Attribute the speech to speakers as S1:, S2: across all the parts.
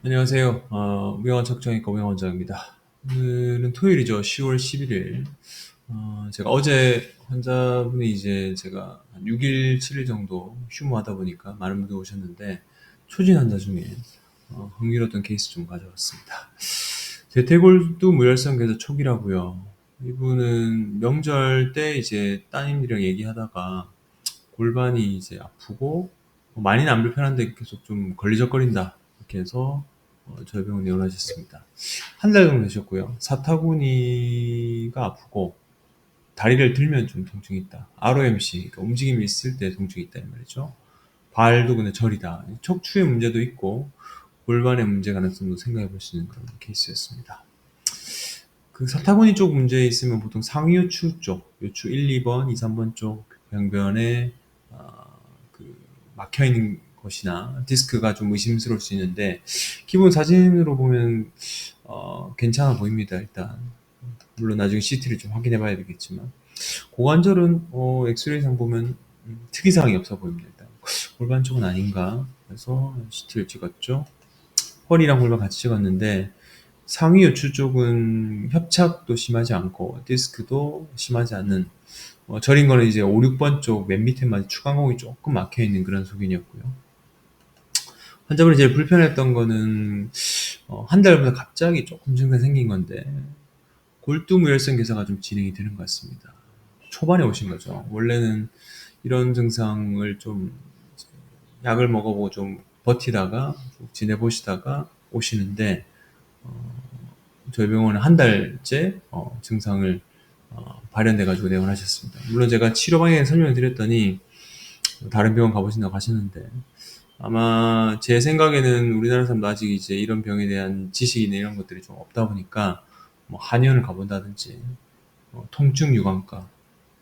S1: 안녕하세요. 우영한 척정외과 우영원장입니다. 오늘은 토요일이죠. 10월 11일. 제가 어제 환자분이 이제 제가 한 6일, 7일 정도 휴무하다 보니까 많은 분들 오셨는데 초진 환자 중에 흥미로웠던 케이스 좀 가져왔습니다. 대퇴골두 무혈성 괴사 초기라고요. 이분은 명절 때 이제 따님들이랑 얘기하다가 골반이 이제 아프고 많이는 안 불편한데 계속 좀 걸리적거린다 이렇게 해서 저희 병원에 입원하셨습니다. 한 달 정도 되셨고요. 사타구니가 아프고 다리를 들면 좀 통증이 있다. ROMC, 그러니까 움직임이 있을 때 통증이 있다 이 말이죠. 발도 근데 저리다. 척추의 문제도 있고 골반의 문제 가능성도 생각해 볼 수 있는 그런 케이스였습니다. 그 사타구니 쪽 문제 있으면 보통 상위 요추 쪽, 요추 1, 2번, 2, 3번 쪽 병변에 그 막혀 있는 것이나 디스크가 좀 의심스러울 수 있는데 기본 사진으로 보면 괜찮아 보입니다. 일단 물론 나중에 CT를 좀 확인해 봐야 되겠지만 고관절은 엑스레이상 보면 특이사항이 없어 보입니다. 일단 골반 쪽은 아닌가 그래서 CT를 찍었죠. 허리랑 골반 같이 찍었는데 상위 요추 쪽은 협착도 심하지 않고 디스크도 심하지 않은 저린 거는 이제 5, 6번 쪽 맨 밑에만 추간곡이 조금 막혀 있는 그런 소견이었고요. 환자분이 제일 불편했던 거는 한 달보다 갑자기 조금 증상 생긴 건데 골두무혈성 괴사가 좀 진행이 되는 것 같습니다. 초반에 오신 거죠. 원래는 이런 증상을 좀 약을 먹어보고 좀 버티다가 지내보시다가 오시는데 저희 병원은 한 달째 증상을 발현돼가지고 내원하셨습니다. 물론 제가 치료 방향 설명을 드렸더니 다른 병원 가보신다고 하셨는데 아마 제 생각에는 우리나라 사람도 아직 이제 이런 병에 대한 지식이나 이런 것들이 좀 없다 보니까 뭐 한의원을 가본다든지 통증 유방과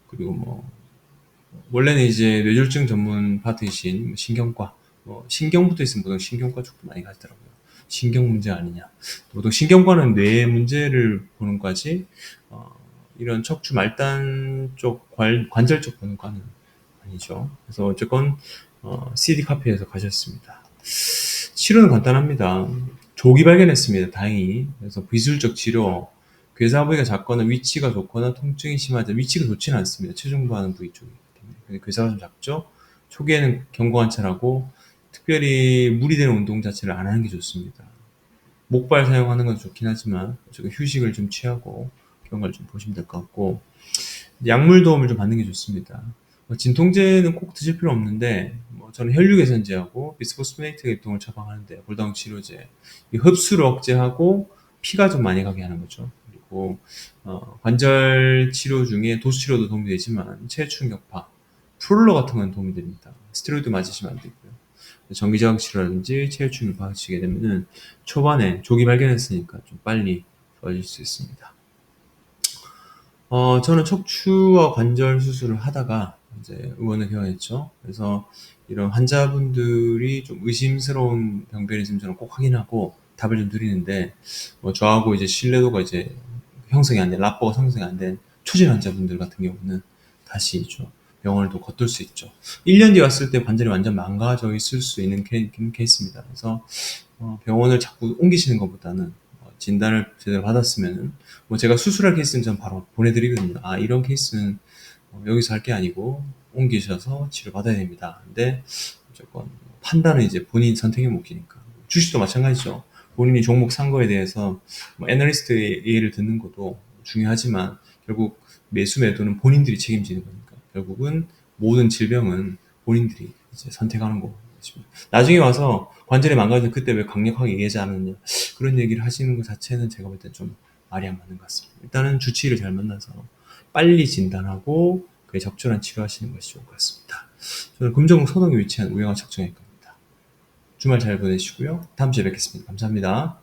S1: 그리고 뭐 원래는 이제 뇌졸중 전문 파트이신 신경과 신경부터 있으면 보통 신경과 쪽도 많이 가시더라고요. 신경 문제 아니냐. 보통 신경과는 뇌 문제를 보는 과지 이런 척추 말단 쪽 관절 쪽 보는 과는 아니죠. 그래서 어쨌건 CD 카페에서 가셨습니다. 치료는 간단합니다. 조기 발견했습니다. 다행히. 그래서 비술적 치료, 괴사 부위가 작거나 위치가 좋거나 통증이 심하다. 위치가 좋지는 않습니다. 체중부하는 부위 쪽이기 때문에. 근데 괴사가 좀 작죠? 초기에는 경고 관찰하고 특별히 무리되는 운동 자체를 안 하는 게 좋습니다. 목발 사용하는 건 좋긴 하지만 휴식을 좀 취하고 그런 걸 좀 보시면 될 것 같고 약물 도움을 좀 받는 게 좋습니다. 진통제는 꼭 드실 필요 없는데 저는 혈류개선제하고 비스포스포네이트 계통을 처방하는데 골다공 치료제 이 흡수를 억제하고 피가 좀 많이 가게 하는 거죠. 그리고 관절 치료 중에 도수 치료도 도움이 되지만 체충격파, 프롤러 같은 건 도움이 됩니다. 스테로이드 맞으시면 안 되고요. 전기저항 치료라든지 체충격파 하시게 되면은 초반에 조기 발견했으니까 좀 빨리 좋아질 수 있습니다. 저는 척추와 관절 수술을 하다가 이제 의원을 개원했죠. 그래서 이런 환자분들이 좀 의심스러운 병변이 있으면 저는 꼭 확인하고 답을 좀 드리는데, 저하고 이제 신뢰도가 이제 형성이 안 된, 라포가 형성이 안 된 초진 환자분들 같은 경우는 다시 있죠. 병원을 또 걷돌 수 있죠. 1년 뒤에 왔을 때 관절이 완전 망가져 있을 수 있는 케이스입니다. 그래서 병원을 자꾸 옮기시는 것보다는 진단을 제대로 받았으면은 뭐 제가 수술할 케이스는 전 바로 보내드리거든요. 아 이런 케이스는 여기서 할 게 아니고 옮기셔서 치료 받아야 됩니다. 근데 무조건 판단은 이제 본인 선택의 몫이니까 주식도 마찬가지죠. 본인이 종목 산 거에 대해서 뭐 애널리스트의 예를 듣는 것도 중요하지만 결국 매수 매도는 본인들이 책임지는 거니까 결국은 모든 질병은 본인들이 이제 선택하는 거고 나중에 와서 관절이 망가지면 그때 왜 강력하게 얘기하지 않았냐 그런 얘기를 하시는 것 자체는 제가 볼 때 좀 말이 안 맞는 것 같습니다. 일단은 주치의를 잘 만나서 빨리 진단하고 그에 적절한 치료하시는 것이 좋을 것 같습니다. 저는 금정 소동에 위치한 우영한 척정외과입니다. 주말 잘 보내시고요. 다음 주에 뵙겠습니다. 감사합니다.